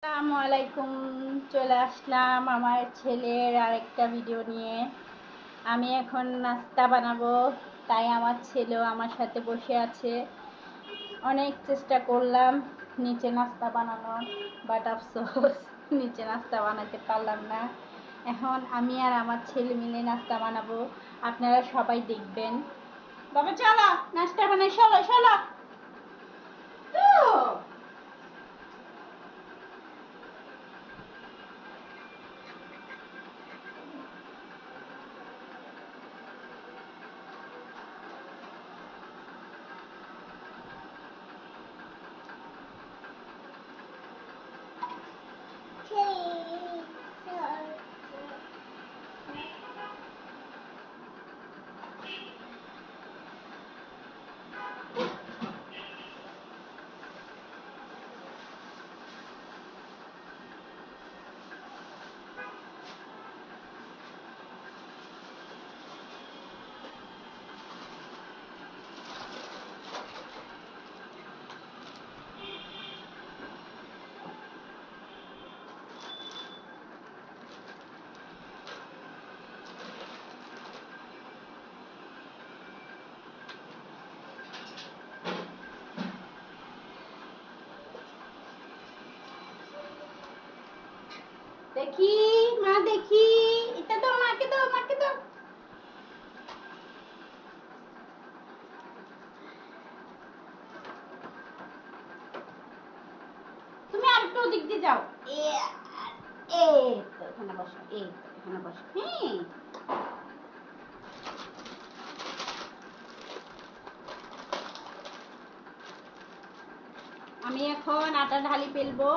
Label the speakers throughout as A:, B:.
A: আসসালামু আলাইকুম। চলে আসলাম আমার ছেলের আরেকটা ভিডিও নিয়ে। আমি এখন নাস্তা বানাবো, তাই আমার ছেলেও আমার সাথে বসে আছে। অনেক চেষ্টা করলাম নিচে নাস্তা বানানোর, বাট আফসোস নিচে নাস্তা বানাতে পারলাম না। এখন আমি আর আমার ছেলে মিলে নাস্তা বানাবো, আপনারা সবাই দেখবেন। বাবা চলো নাস্তা বানাই, চলো চলো। দেখি মা, দেখি এটা দাও, মাকে দাও, মাকে দাও। তুমি আর একটু ওদিক দিয়ে যাও। এই তো এখানে বসো, এই তো এখানে বসো। হ্যাঁ, আমি এখন আটা ঢালি ফেলবো।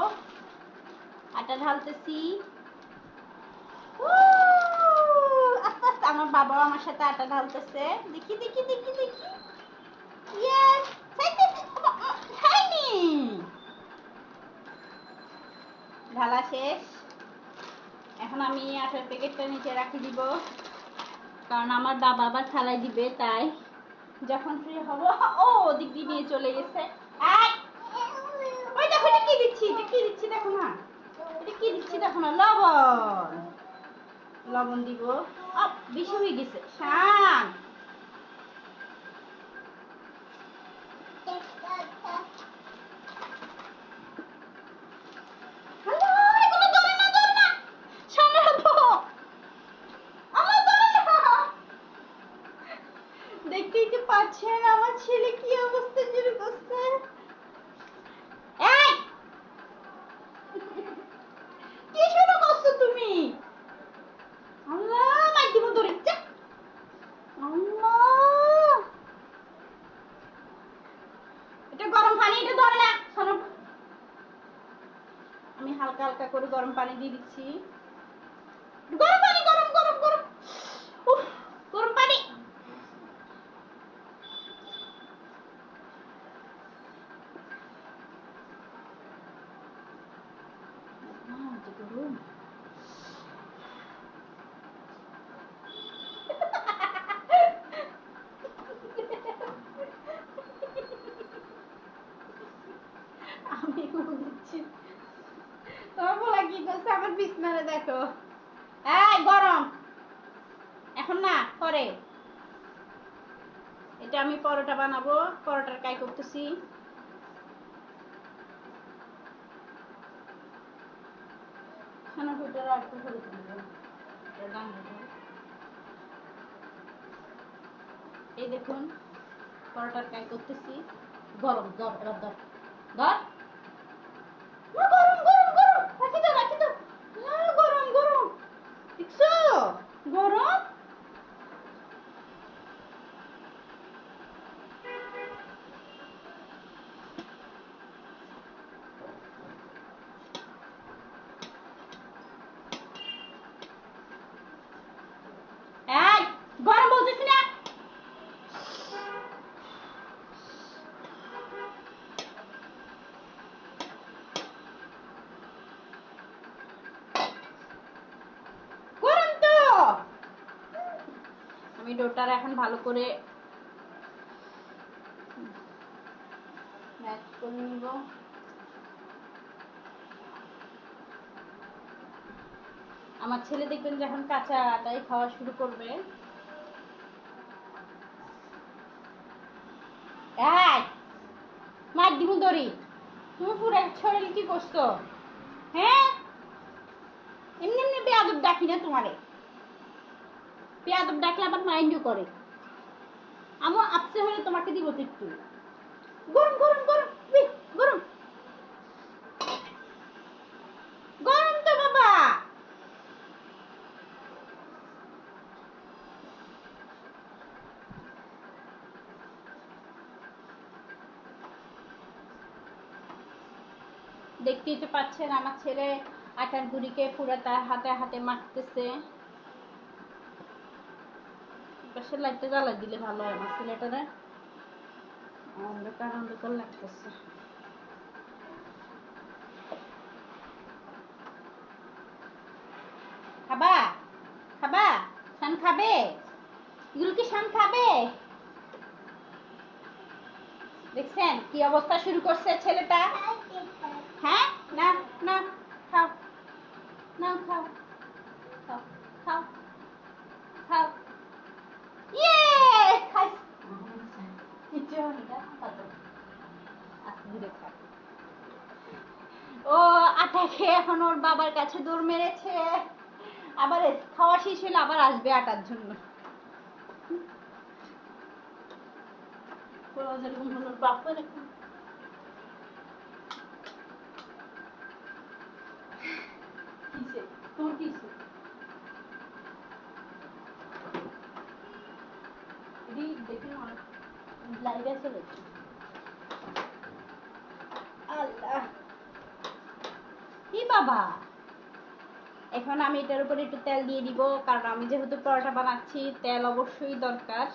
A: আটা ঢালতেছি। আস্তে আস্তে, আমার বাবাও আমার সাথে আটা ঢালতেছে। দেখি দেখি দেখি দেখি। ইয়েস, খাইনি। ঢালা শেষ। এখন আমি আটার প্যাকেটটা নিচে রাখি দিব, কারণ আমার বাবা আবার থালায় দিবে, তাই যখন ফ্রি হব। ও দিক দিয়ে নিয়ে চলে গেছে। ওই দেখো, এটা কি দিচ্ছি, এটা কি দিচ্ছি দেখো না, এটা কি দিচ্ছি দেখো না। লবণ, লবণ দিব। বেশি হয়ে গেছে। শান, দেখতেই তো পাচ্ছেন আমার ছেলে কি অবস্থা শুরু করছে। কি শুরু করছো তুমি? আল্লাহ, মাই দিব ধরে। আল্লাহ, এটা গরম পানি, এটা ধরে না। শোনো, আমি হালকা হালকা করে গরম পানি দিয়ে দিচ্ছি। গরম পানি, গরম গরম গরম। উফ, গরম পানি। গরম। আমি দিচ্ছি। তোমার বলা কি করছে, আমার বিছনারে দেখো। এই গরম, এখন না, পরে। এটা আমি পরোটা বানাবো, পরোটার কাই করতেছি। এই দেখুন, পরোটার কাই করতেছি। গরম, ধর এবার ধর, ধর। গরম গরম গরম, রাখি দাও রাখি দাও। গরম গরম, দেখছো গরম। এই গরম বলতেছি না। গরম তো। আমি ডোটার এখন ভালো করে ম্যাশ করে নিব। আমার ছেলে দেখবেন যখন কাঁচা আটাই খাওয়া শুরু করবে, এই মার দিমু দড়ি, তুমি পুরো শরীর কি করছো? হ্যাঁ, এমনি এমনি বেয়াদব ডাকি না তোমারে, বেয়াদব ডাকলে আবার মাইন্ডও করে। আমার আপসে হলে তোমাকে দিব তো একটু। গরম গরম গরম গরম গরম তো বাবা। দেখতেই তো পাচ্ছেন আমার ছেলে আটার গুঁড়িকে পুরো তার হাতে হাতে মাখতেছে। পাশের লাইটটা জ্বালা দিলে ভালো হয়, আমার ছেলেটারে অন্ধকার অন্ধকার লাগতেছে। খাবা খাবা, শান খাবে, এগুলো কি শান খাবে? দেখছেন কি অবস্থা শুরু করছে ছেলেটা? হ্যাঁ, না না, খাও, না খাও, খাও খাও খাও, ইয়ে খাই। ও আটা খেয়ে এখন ওর বাবার কাছে দৌড় মেরেছে, আবার খাওয়া শেষ হলে আবার আসবে আটার জন্য। তোর কিসে দেখি লাইভে চলে আল্লাহ, কি বাবা। এখন আমি এটার উপরে একটু তেল দিয়ে দিব, কারণ আমি যেহেতু পরোটা বানাচ্ছি তেল অবশ্যই দরকার।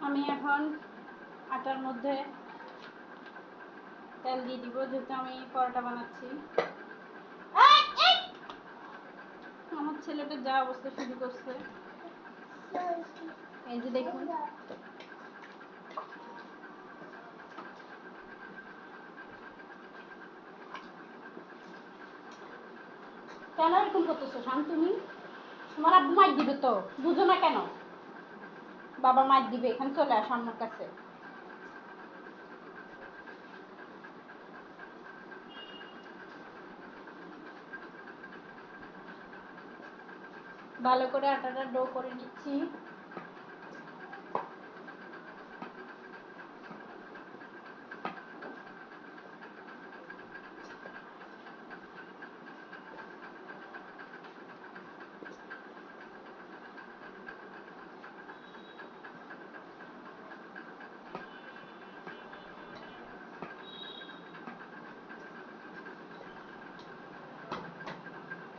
A: আমি এখন আটার মধ্যে তেল দিয়ে দিব, যেহেতু আমি পরোটা বানাচ্ছি। আমার ছেলেটা যা অবস্থা শুরু করছে, এই যে দেখুন। কেন এরকম করতেছো শান তুমি? তোমার আব্বু মাইর দিবে তো, বুঝো না কেন? বাবা মাইর দিবে, এখানে চলে আসো আমার কাছে। ভালো করে আটাটা ডো করে নিচ্ছি।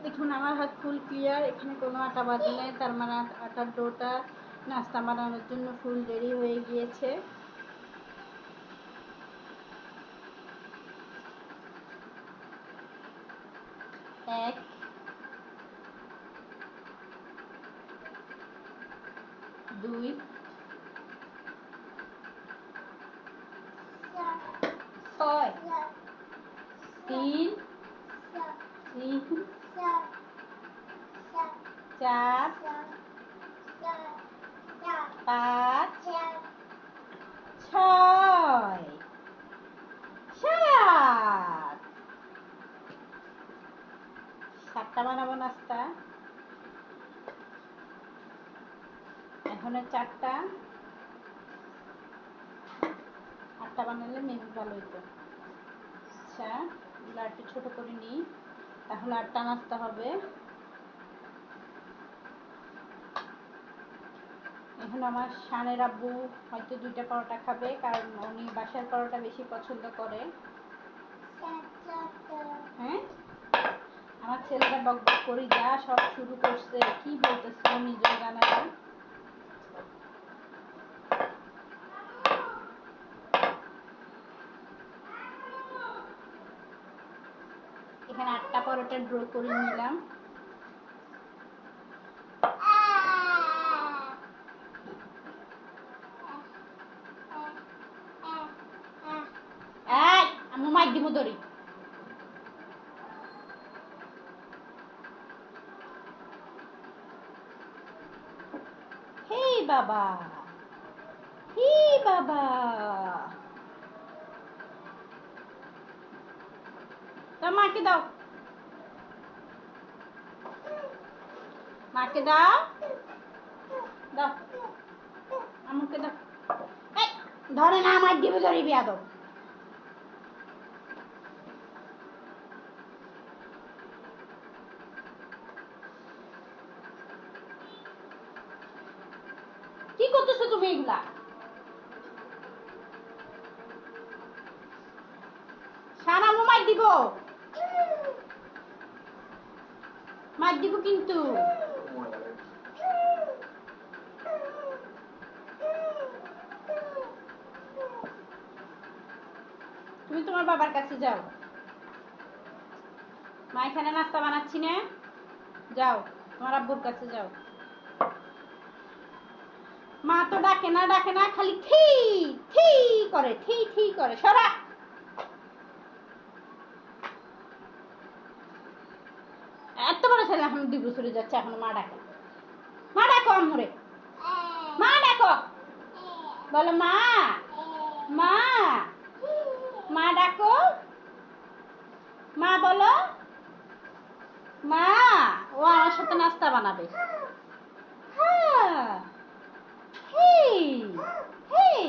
A: দেখুন আমার হাত ফুল ক্লিয়ার, এখানে কোনো আটা বাঁধে নেই, তার মানে আটার ডোটা নাস্তা বানানোর জন্য ফুল রেডি হয়ে গিয়েছে। এক, দুই, ছয়, তিন, চার, পাঁচ, ছয়, সাত। সাতটা বানাবো নাস্তা, এখনো চারটা, আটটা বানালে মেবি ভালো হতো। আচ্ছা, এগুলো একটু ছোট করে নিই, তাহলে আটটা নাস্তা হবে। এখন আমার শানের আব্বু হয়তো 2টা পরোটা খাবে, কারণ উনি বাসার পরোটা বেশি পছন্দ করে। হ্যাঁ, আমার ছেলেটা বক বক করে যা সব শুরু করছে, কি বলতেছে নিজেও জানে না। এখানে 8টা পরোটা ড্র করে নিলাম। আমি মাইক দিব দড়ি। হে বাবা, হে বাবা, তা মাকে দাও, মাকে দাও, দাও আমাকে দাও। ধরে না, মাইক দিবে দড়ি বিয়াদব। কি করতেছো তুমি এগুলা? সারা মাইক দিব, মাইক দিব কিন্তু। তুমি তোমার বাবার কাছে যাও, মা এখানে নাস্তা বানাচ্ছি না, যাও তোমার আব্বুর কাছে যাও। মা তো ডাকে না, ডাকে না, খালি থি থি করে, থি থি করে। সরা, এত বড় ছেলে এখন 2 বছরে যাচ্ছে, এখন মা ডাকে। মা ডাকো আমরে, মা ডাকো, বলো মা, মা, মা ডাকো, মা বলো মা। ও আমার সাথে নাস্তা বানাবে। হ্যাঁ, হেই হেই,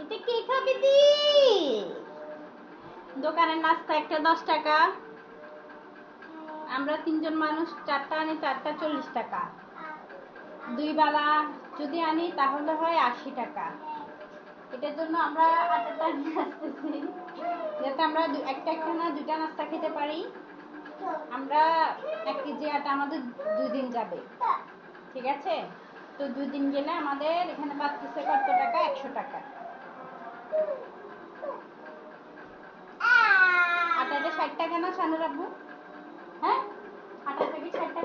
A: এটা কে খাবে দি? দোকানের নাস্তা একটা 10 টাকা, আমরা 3জন মানুষ, 4টা আনি, 4টা 40 টাকা। 2 বেলা যদি আনি তাহলে হয় 80 টাকা। এটার জন্য আমরা আটাটা নিয়ে আসতেছি, যাতে আমরা একটা না 2টা নাস্তা খেতে পারি। আমরা 1 কেজি আটা আমাদের 2 দিন যাবে, ঠিক আছে? তো 2 দিন গেলে আমাদের এখানে বাঁচতেছে কত টাকা? 100 টাকা। আটাটা 60 টাকা না শানুর আব্বু? হ্যাঁ, আটাটা কি 60 টাকা?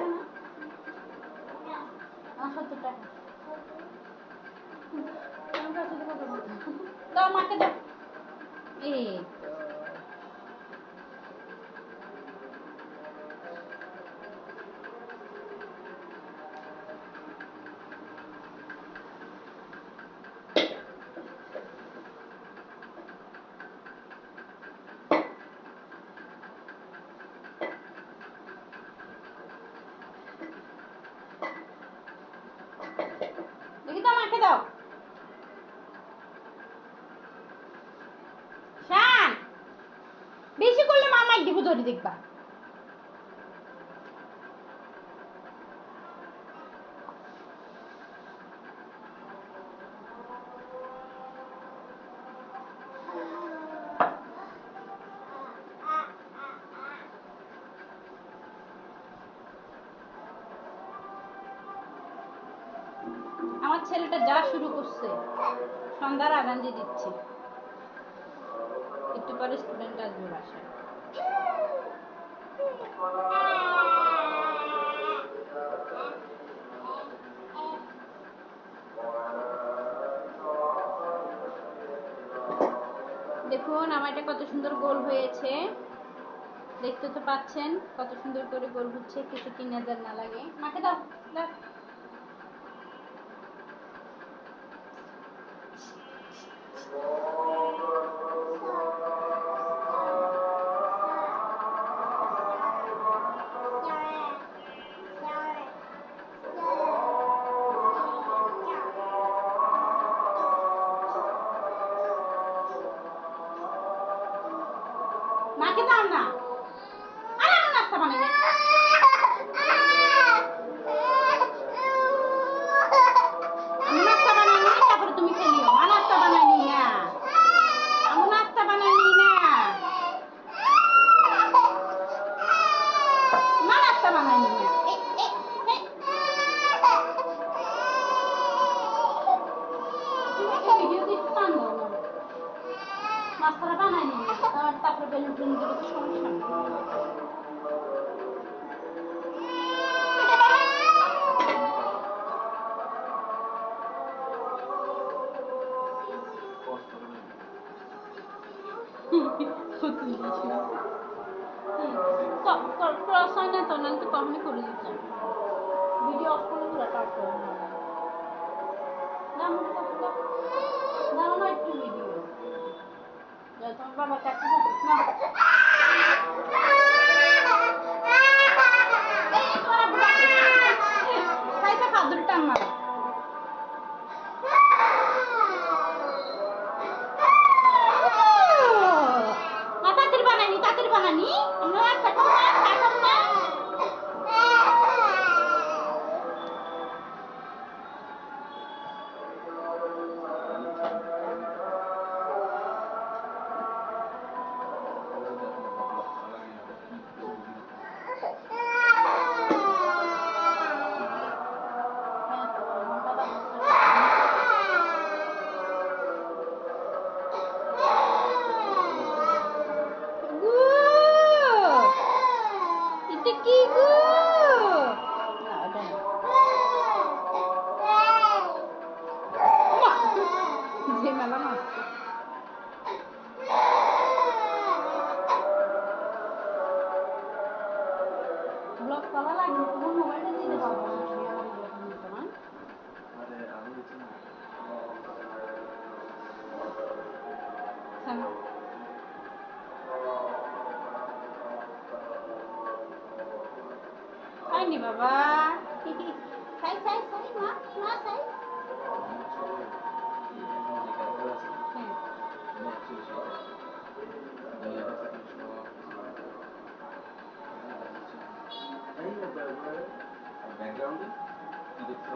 A: নিকিতা আমাকে দাও। শান বেশি করলে মামাই দিব ধরে দেখবা। আমার ছেলেটা যা শুরু করছে, সন্ধ্যার আজান দিয়ে দিচ্ছে, একটু পরে স্টুডেন্ট আসবে বাসায়। দেখুন আমার এটা কত সুন্দর গোল হয়েছে, দেখতে তো পাচ্ছেন কত সুন্দর করে গোল হচ্ছে, কিছু কি নজর না লাগে। মাকে দাও দাও। মাকে দাও না, আর আমার নাস্তা বানাই না। আমি নাস্তা বানাই নি, তারপরে তুমি খেলিও। মা নাস্তা বানাই নি না, আমি নাস্তা বানাই নি না, মা নাস্তা বানাই নি না। ভিডিও দেখতে পান না, নাস্তাটা বানাই নি না, তারপরে বেলুন টেলুন দিলে তো সমস্যা না। ক্রস হয় না তো, নাহলে তো কখনই করে দিতাম। ভিডিও অফ করে দিলে তারপর দাঁড়ানো একটু ভিডিও তোমার বাবার কাছে না। খাদ্যর টান মারা তাড়াতাড়ি বানানি, তাড়াতাড়ি বানানি, আমরা রাস্তা খাবো না, খাবো না। এটা কি গো? না ওটা না, যে মেলা মারছে। ব্লগ করা লাগবে, তোমার মোবাইলটা দিতে পারবো না, তুমি আমার ব্লগ নিতে না। খাইনি বাবা, খাই খাই খাই, মা মা খাই।
B: ব্যাকগ্রাউন্ডে কি দেখতে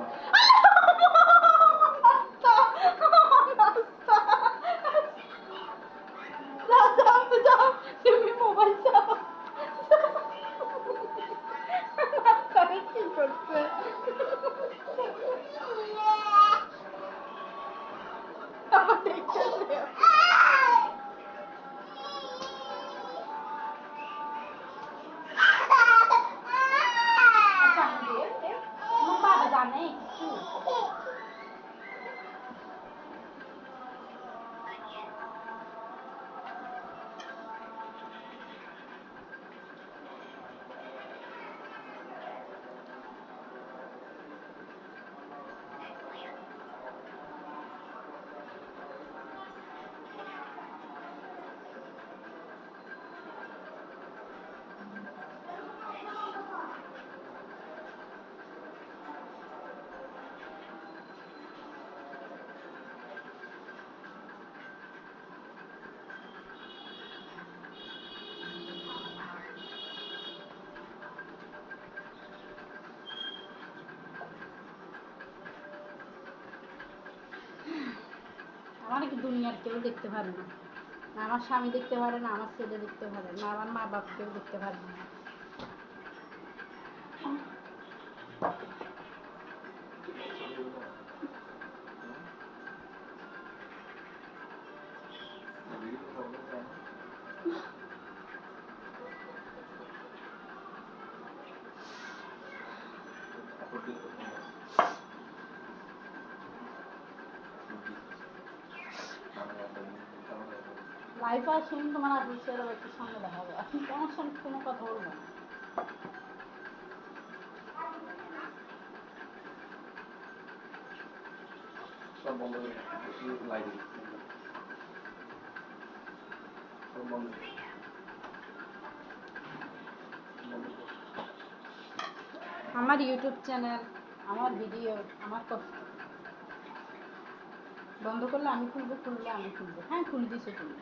A: তুমি মোবাইল চাও কি করছে? বাবা জানে কিছু? আমাকে দুনিয়ার কেউ দেখতে পারে না, না আমার স্বামী দেখতে পারে না, আমার ছেলে দেখতে পারে না, আমার মা বাপ কেউ দেখতে পারে না। লাইফ আসেন তোমার আশিসের একটু সঙ্গে দেখা হবে, এখন তোমার সঙ্গে কোনো কথা বলবো না।
B: সব বন্ধ করে লাইভে সব বন্ধ করে
A: আমার ইউটিউব চ্যানেল, আমার ভিডিও, আমার কষ্ট। বন্ধ করলে আমি খুলবো, খুললে আমি খুলবো। হ্যাঁ খুলে দিছো তুমি।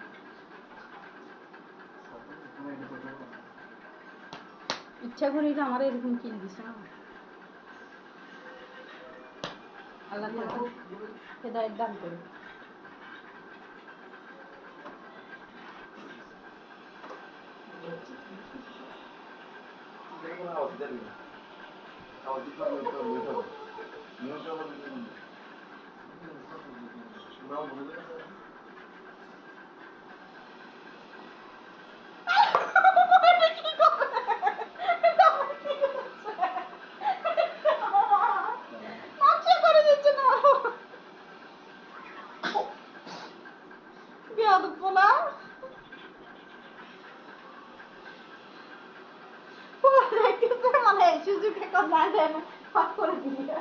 A: ইচ্ছা করেই তো আমার এরকম কিল দিছে না। আল্লাহ হেদায়েত দান করে।
B: আওয়াজ দেবে না, আওয়াজ দিতে হবে তো মিউট হবে, মিউট হবে নাও বলে দেবে।
A: মানে সুযোগে কথা দেন ফাঁক করে দিয়ে।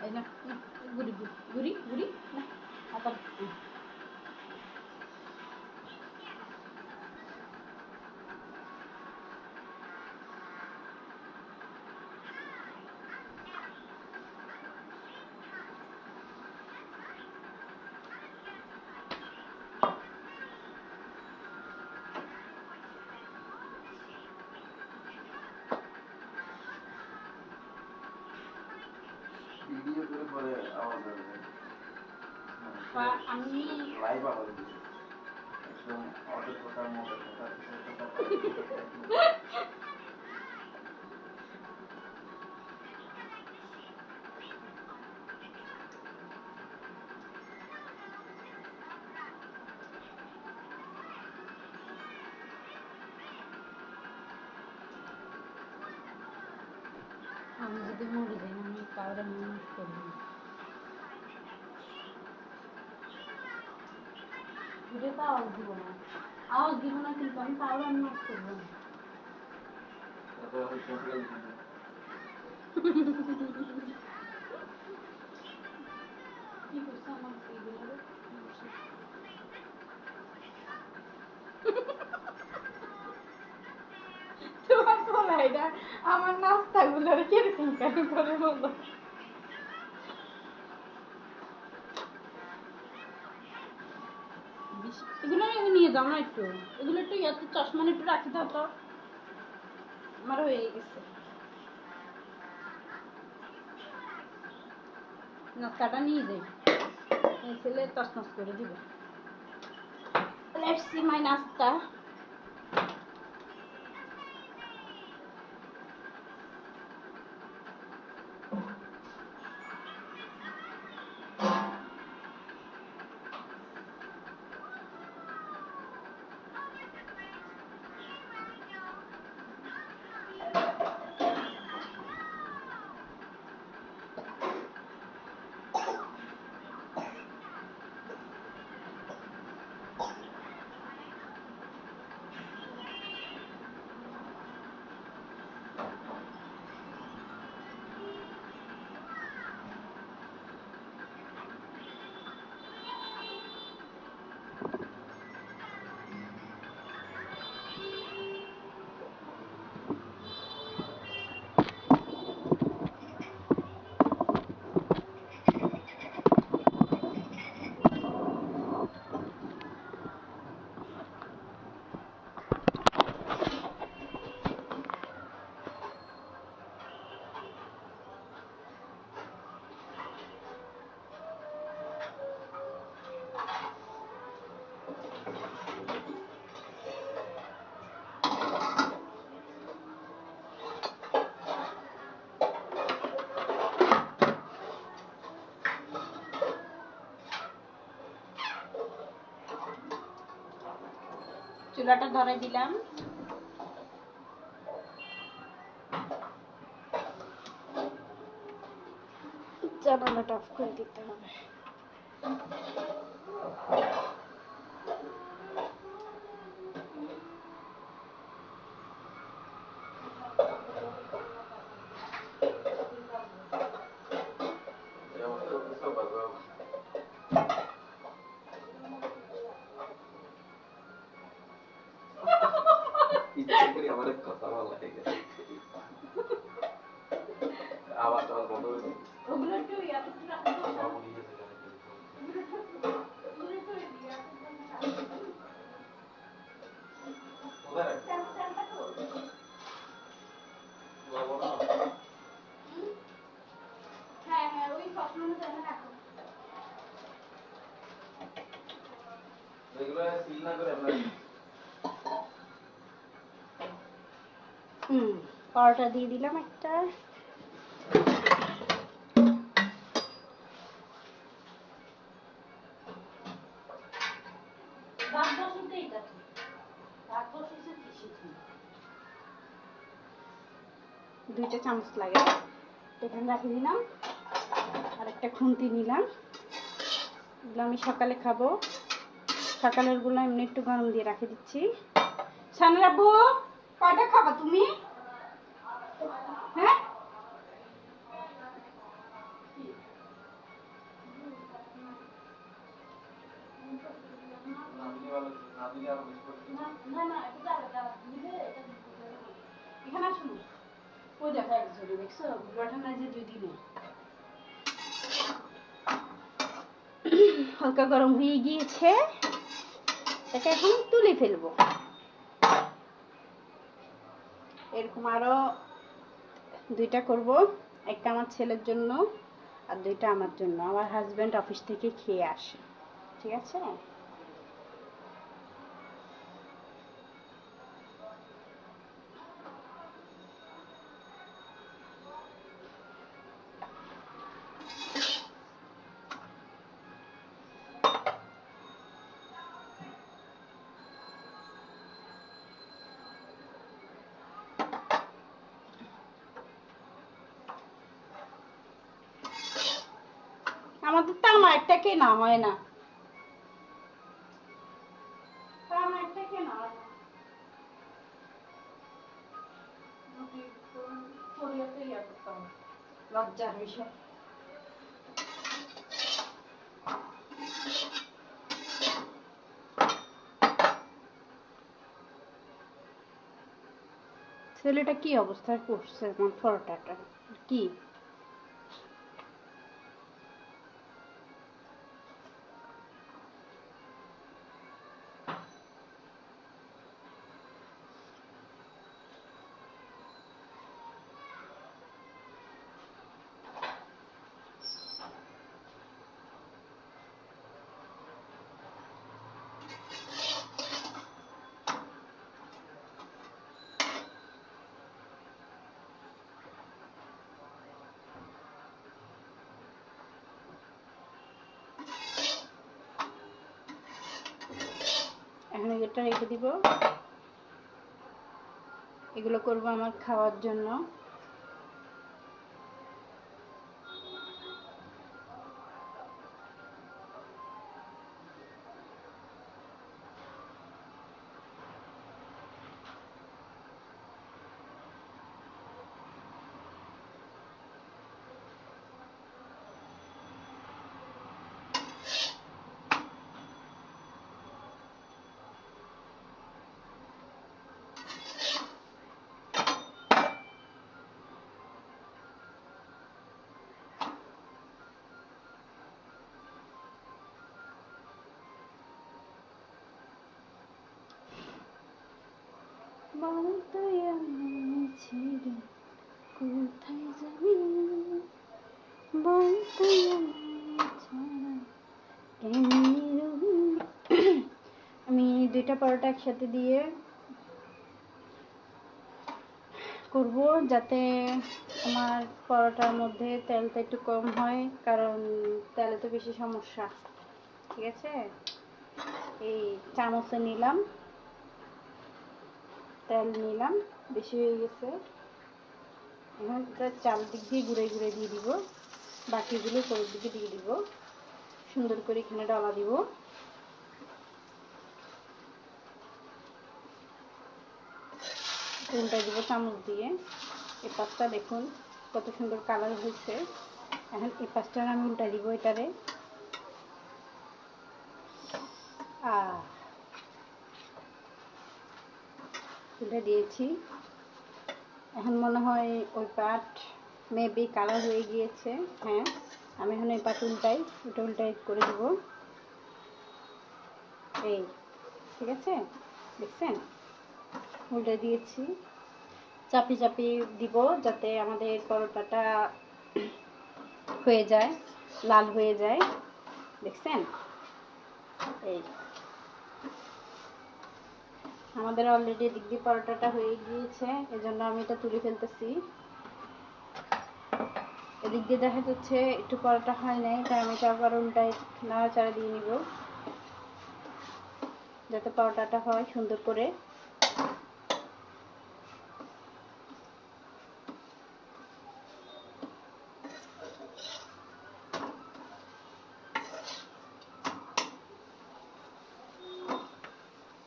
A: এই না না, ঘুরি ঘুরি ঘুরি ঘুরি না আবার
B: ভিডিও করে পরে আওয়াজ হবে,
A: আমি
B: লাইভ আওয়াজ দিবে একদম অটো কথা মোটর কথা
A: আমি যদি মরে যাই আমি কাউরে মানুষ করবো না। এটা তো আওয়াজ দিব না, আওয়াজ দিব না, কিন্তু আমি কাউরে মানুষ করবো না।
B: তারপর কম্পিউটার
A: কি করছে আমার এইগুলো? তোমার বলা এটা আমার নাস্তাগুলো কিরকম কেন করে বলো? এগুলো নিয়ে যাও না একটু, এগুলো একটু ইয়াতে চশমা একটু রাখি দাও তো, আমার হয়ে গেছে। নাস্তাটা নিয়ে যাই, এই ছেলে তছনছ করে দিবে। লেটস সি মাই নাস্তা। চুলাটা ধরাই দিলাম। জানালাটা অফ করে দিতে হবে।
B: ইচ্ছে করে আমার কথা বলা হয়ে গেছে। আওয়াজ বন্ধ হয়ে গেছে।
A: ওগুলো একটু ইয়াতে রাখো।
B: সব উড়িয়ে গেছে। কোথায় রাখবে?
A: হ্যাঁ হ্যাঁ, ওই সবসময় জানা রাখো।
B: এগুলো সিল না করে আপনার
A: পরোটা দিয়ে দিলাম একটা। দুইটা চামচ লাগে, এখানে রাখি দিলাম। আর একটা খুন্তি নিলাম, এগুলো আমি সকালে খাবো। সকালের গুলো এমনি একটু গরম দিয়ে রাখে দিচ্ছি। সানের আব্বু, কয়টা খাবা তুমি? হ্যাঁ,
B: না দিলে আরো বেশি করে দিন।
A: এখানে আসুন। ওই দেখা একজন দেখছো ঘটনা যে 2 দিনে হালকা গরম হয়ে গিয়েছে, এটা এখন তুলে ফেলবো। এরকম আরো 2টা করব, একটা আমার ছেলের জন্য আর 2টা আমার জন্য। আমার হাজবেন্ড অফিস থেকে খেয়ে আসে, ঠিক আছে? আমাদের তো আমার একটা কেনা হয় না, আমার একটা কেনা হয় না। লজ্জার বিষয়। ছেলেটা কি অবস্থায় করছে আমার পরোটাটা, কি এখন এটা রেখে দিব। এগুলো করব আমার খাওয়ার জন্য। বলতো আমি ছেড়ে কোথায় যাবি, বলতো আমি ছাড়া কেমনে রবি। আমি 2টা পরোটা একসাথে দিয়ে করব, যাতে আমার পরোটার মধ্যে তেলটা একটু কম হয়, কারণ তেলে তো বেশি সমস্যা, ঠিক আছে? এই চামচে নিলাম, তেল নিলাম, বেশি হয়ে গেছে। এখন এটা চারদিক দিয়ে ঘুরে ঘুরে দিয়ে দিব, বাকিগুলো উপরের দিকে দিয়ে দিব, সুন্দর করে এখানে ডলা দিব। উল্টাই দিব চামচ দিয়ে। এই পাশটা দেখুন কত সুন্দর কালার হয়েছে। এখন এই পাশটা আমি উল্টাই দিব এটারে। উল্টে দিয়েছি। এখন মনে হয় ওই পাট মেবি কালার হয়ে গিয়েছে। হ্যাঁ, আমি এখন এই পাট উল্টাই, উল্টাই করে দিব। এই ঠিক আছে, দেখছেন? উল্টে দিয়েছি। চাপি চাপি দিব যাতে আমাদের পরোটাটা হয়ে যায়, লাল হয়ে যায়। দেখছেন? এই আমাদের অলরেডি এদিক দিয়ে পরোটাটা হয়ে গিয়েছে, এজন্য আমি এটা তুলে ফেলতেছি। এদিক দিয়ে দেখা যাচ্ছে একটু পরোটা হয় নাই, তাই আমি এটা আবার উল্টায় নাড়াচাড়া দিয়ে নিব যাতে পরোটাটা হয় সুন্দর করে।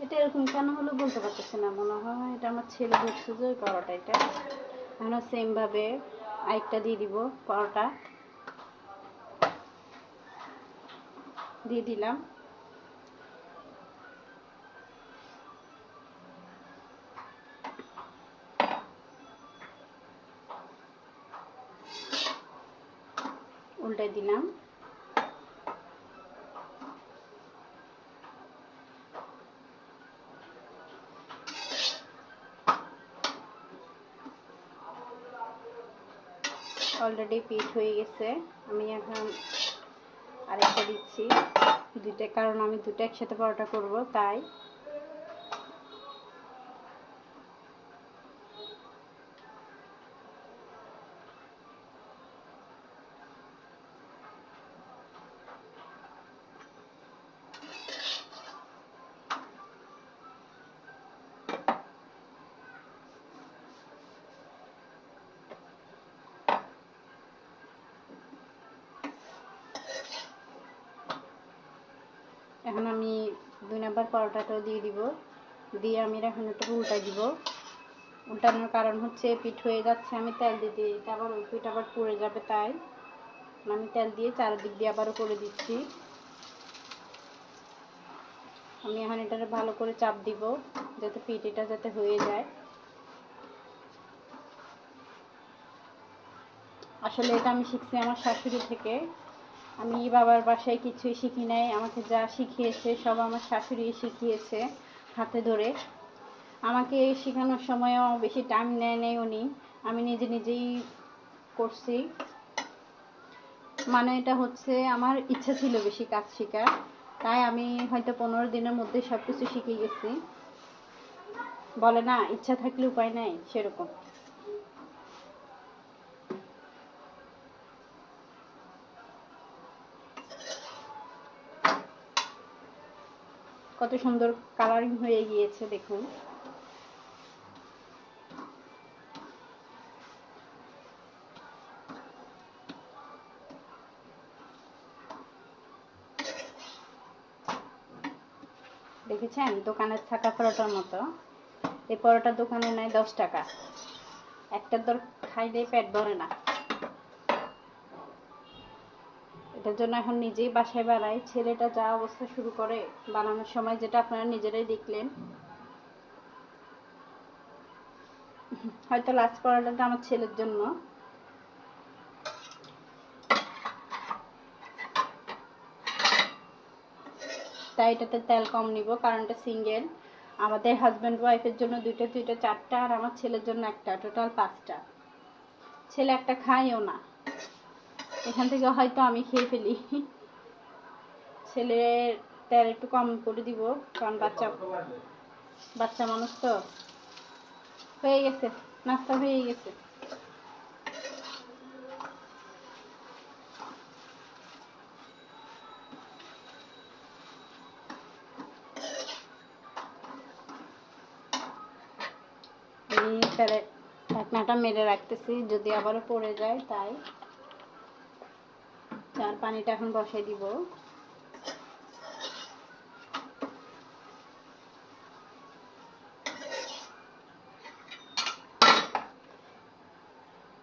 A: এটা এরকম কেন হলো বলতে পারতেছি না, মনে হয় এটা আমার ছেলে বলছে যে ওই পরোটা। এটা আমরা সেম ভাবে আরেকটা দিয়ে দিব, পরোটা দিয়ে দিলাম। উল্টাই দিলাম। অলরেডি পিঠ হয়ে গেছে। আমি এখন আরেকটা দিচ্ছি দুইটা, কারণ আমি দুটো একসাথে পরোটা করব তাই। এখন আমি 2 নাম্বার পরোটাটাও দিয়ে দিব, দিয়ে আমি এখন একটু উল্টাই দিব। উল্টানোর কারণ হচ্ছে পিঠ হয়ে যাচ্ছে, আমি তেল দিয়ে দিই, এটা আবার ওই পিঠ আবার পুড়ে যাবে, তাই আমি তেল দিয়ে চারদিক দিয়ে আবারও করে দিচ্ছি। আমি এখন এটা ভালো করে চাপ দিব যাতে পিঠটা যাতে হয়ে যায়। আসলে এটা আমি শিখছি আমার শাশুড়ি থেকে। আমি বাবার বাসায় কিছুই শিখি নাই, আমাকে যা শিখিয়েছে সব আমার শাশুড়ি শিখিয়েছে হাতে ধরে। আমাকে শেখানোর সময়ও বেশি টাইম নেয় নাই উনি, আমি নিজে নিজেই করছি। মানে এটা হচ্ছে আমার ইচ্ছা ছিল বেশি কাজ শেখার, তাই আমি হয়তো 15 দিনের মধ্যে সব কিছু শিখে গেছি। বলে না, ইচ্ছা থাকলে উপায় নাই, সেরকম। কত সুন্দর কালারিং হয়ে গিয়েছে দেখুন। দেখেছেন দোকানের থাকা পরোটার মতো। এই পরোটা দোকানে নেয় 10 টাকা, একটা দর খাইলে পেট ভরে না। এটার জন্য এখন নিজেই বাসায় বানাই। ছেলেটা যা অবস্থা শুরু করে বানানোর সময়, যেটা আপনারা নিজেরাই দেখলেন। হয়তো লাস্ট পরোটাটা আমার ছেলের জন্য। তাই এটাতে তেল কম নিব, কারণ এটা সিঙ্গেল। আমাদের হাজব্যান্ড ওয়াইফের জন্য দুইটা দুইটা 4টা, আর আমার ছেলের জন্য একটা, টোটাল 5টা। ছেলে একটা খায়ও না, এখান থেকে হয়তো আমি খেয়ে ফেলি। ছেলের তেল একটু কম করে দিব, কারণ বাচ্চা মানুষ তো। হয়ে গেছে, নাস্তা হয়ে গেছে। গ্যাসের ঢাকনাটা মেরে রাখতেছি, যদি আবারও পড়ে যায় তাই। চার পানিটা এখন বসাই দিব।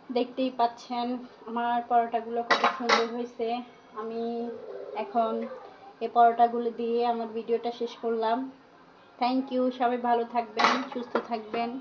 A: দেখতেই পাচ্ছেন আমার পরোটাগুলো কত সুন্দর হয়েছে। আমি এখন এই পরোটাগুলো দিয়ে আমার ভিডিওটা শেষ করলাম। থ্যাংক ইউ, সবাই ভালো থাকবেন, সুস্থ থাকবেন।